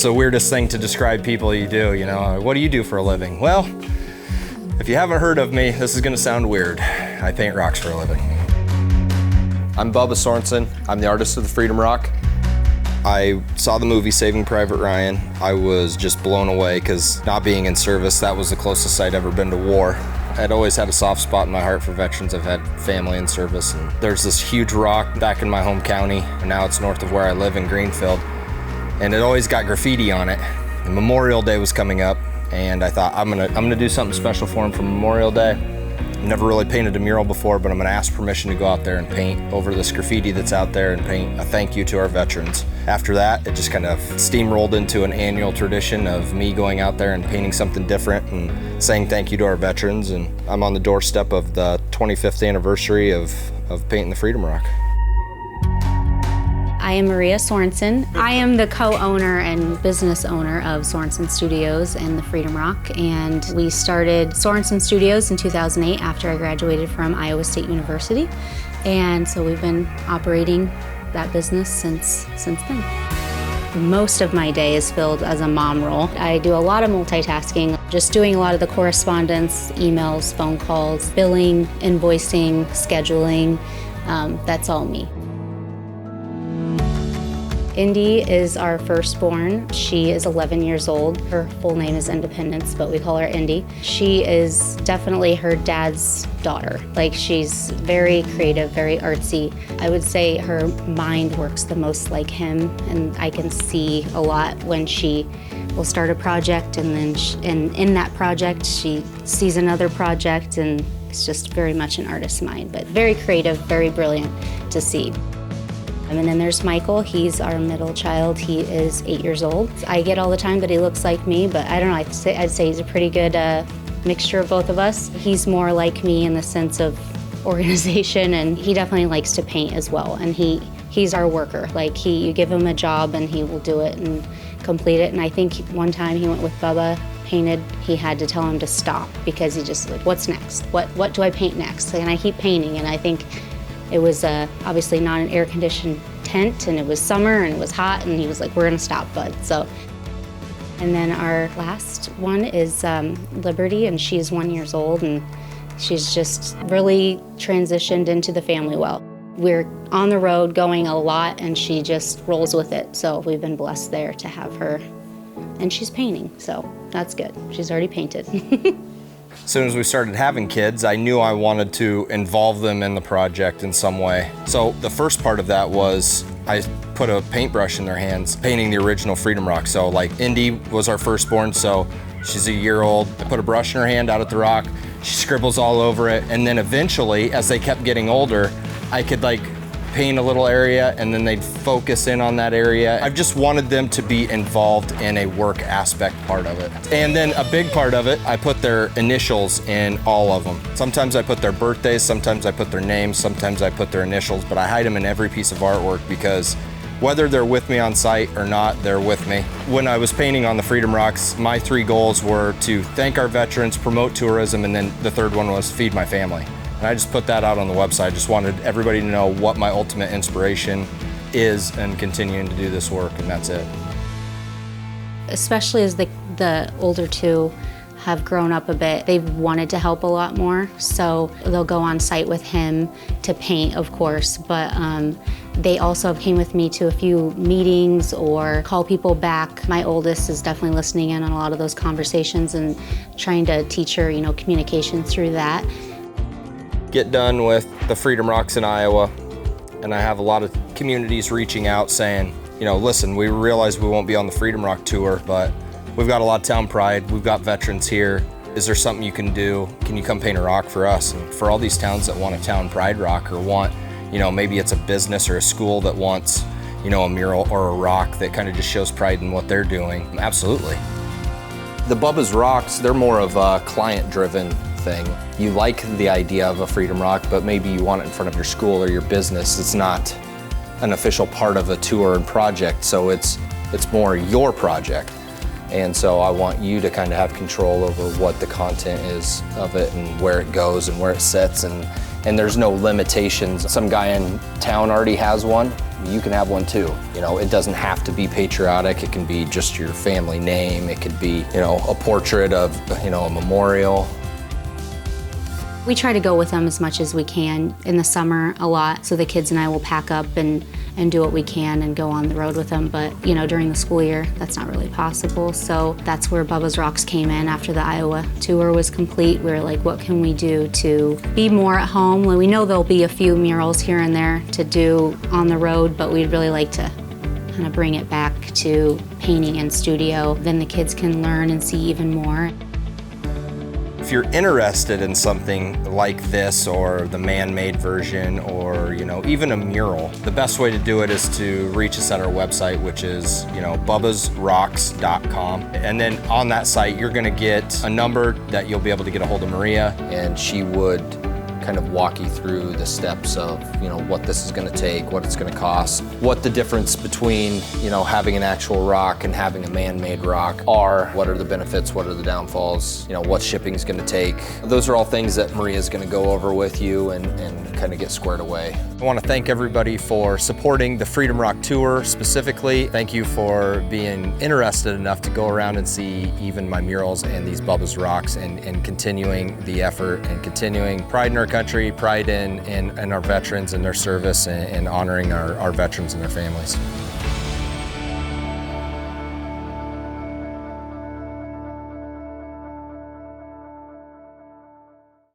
It's the weirdest thing to describe people you do, you know. What do you do for a living? Well, if you haven't heard of me, this is gonna sound weird. I paint rocks for a living. I'm Bubba Sorensen. I'm the artist of the Freedom Rock. I saw the movie Saving Private Ryan. I was just blown away because not being in service, that was the closest I'd ever been to war. I'd always had a soft spot in my heart for veterans. I've had family in service, and there's this huge rock back in my home county, and now it's north of where I live in Greenfield, and it always got graffiti on it. And Memorial Day was coming up, and I thought I'm gonna do something special for him for Memorial Day. Never really painted a mural before, but I'm gonna ask permission to go out there and paint over this graffiti that's out there and paint a thank you to our veterans. After that, it just kind of steamrolled into an annual tradition of me going out there and painting something different and saying thank you to our veterans. And I'm on the doorstep of the 25th anniversary of painting the Freedom Rock. I am Maria Sorensen. I am the co-owner and business owner of Sorensen Studios and the Freedom Rock, and we started Sorensen Studios in 2008 after I graduated from Iowa State University, and so we've been operating that business since then. Most of my day is filled as a mom role. I do a lot of multitasking, just doing a lot of the correspondence, emails, phone calls, billing, invoicing, scheduling, that's all me. Indy is our firstborn. She is 11 years old. Her full name is Independence, but we call her Indy. She is definitely her dad's daughter. Like, she's very creative, very artsy. I would say her mind works the most like him, and I can see a lot when she will start a project, and then in that project she sees another project, and it's just very much an artist's mind, but very creative, very brilliant to see. And then there's Michael. He's our middle child. He is 8 years old. I get all the time that he looks like me, but I don't know, I'd say he's a pretty good mixture of both of us. He's more like me in the sense of organization, and he definitely likes to paint as well. And he's our worker. Like, you give him a job and he will do it and complete it. And I think one time he went with Bubba, painted, he had to tell him to stop because he just like, what's next? What do I paint next? And I keep painting, and I think it was obviously not an air-conditioned tent, and it was summer, and it was hot, and he was like, we're gonna stop, bud. So, and then our last one is Liberty, and she's 1 year old, and she's just really transitioned into the family well. We're on the road going a lot, and she just rolls with it. So we've been blessed there to have her, and she's painting, so that's good. She's already painted. As soon as we started having kids, I knew I wanted to involve them in the project in some way. So the first part of that was I put a paintbrush in their hands, painting the original Freedom Rock. So like Indy was our firstborn, so she's a year old. I put a brush in her hand out at the rock. She scribbles all over it. And then eventually, as they kept getting older, I could like paint a little area, and then they'd focus in on that area. I've just wanted them to be involved in a work aspect part of it. And then a big part of it, I put their initials in all of them. Sometimes I put their birthdays, sometimes I put their names, sometimes I put their initials, but I hide them in every piece of artwork because whether they're with me on site or not, they're with me. When I was painting on the Freedom Rocks, my 3 goals were to thank our veterans, promote tourism, and then the third one was feed my family. And I just put that out on the website. I just wanted everybody to know what my ultimate inspiration is and continuing to do this work, and that's it. Especially as the older two have grown up a bit, they've wanted to help a lot more. So they'll go on site with him to paint, of course, but they also came with me to a few meetings or call people back. My oldest is definitely listening in on a lot of those conversations and trying to teach her, communication through that. Get done with the Freedom Rocks in Iowa, and I have a lot of communities reaching out saying, listen, we realize we won't be on the Freedom Rock tour, but we've got a lot of town pride, we've got veterans here. Is there something you can do? Can you come paint a rock for us? And for all these towns that want a town pride rock, or want, maybe it's a business or a school that wants, a mural or a rock that kind of just shows pride in what they're doing, absolutely. The Bubba's Rocks, they're more of a client-driven thing. You like the idea of a Freedom Rock, but maybe you want it in front of your school or your business. It's not an official part of a tour and project, so it's more your project. And so I want you to kind of have control over what the content is of it and where it goes and where it sits and and there's no limitations. Some guy in town already has one, you can have one too. You know, it doesn't have to be patriotic. It can be just your family name. It could be, you know, a portrait of, you know, a memorial. We try to go with them as much as we can in the summer a lot, so the kids and I will pack up and do what we can and go on the road with them. But, you know, during the school year, that's not really possible. So that's where Bubba's Rocks came in after the Iowa tour was complete. We were like, what can we do to be more at home? Well, we know there'll be a few murals here and there to do on the road, but we'd really like to kind of bring it back to painting in studio. Then the kids can learn and see even more. If you're interested in something like this or the man-made version or, you know, even a mural, the best way to do it is to reach us at our website, which is, you know, bubbasrocks.com. And then on that site, you're gonna get a number that you'll be able to get a hold of Maria, and she would kind of walk you through the steps of, you know, what this is going to take, what it's going to cost, what the difference between, you know, having an actual rock and having a man-made rock are, what are the benefits, what are the downfalls, you know, what shipping is going to take. Those are all things that Maria is going to go over with you and kind of get squared away. I want to thank everybody for supporting the Freedom Rock Tour specifically. Thank you for being interested enough to go around and see even my murals and these Bubba's Rocks and continuing the effort and continuing pride in our country, pride in our veterans and their service and honoring our veterans and their families.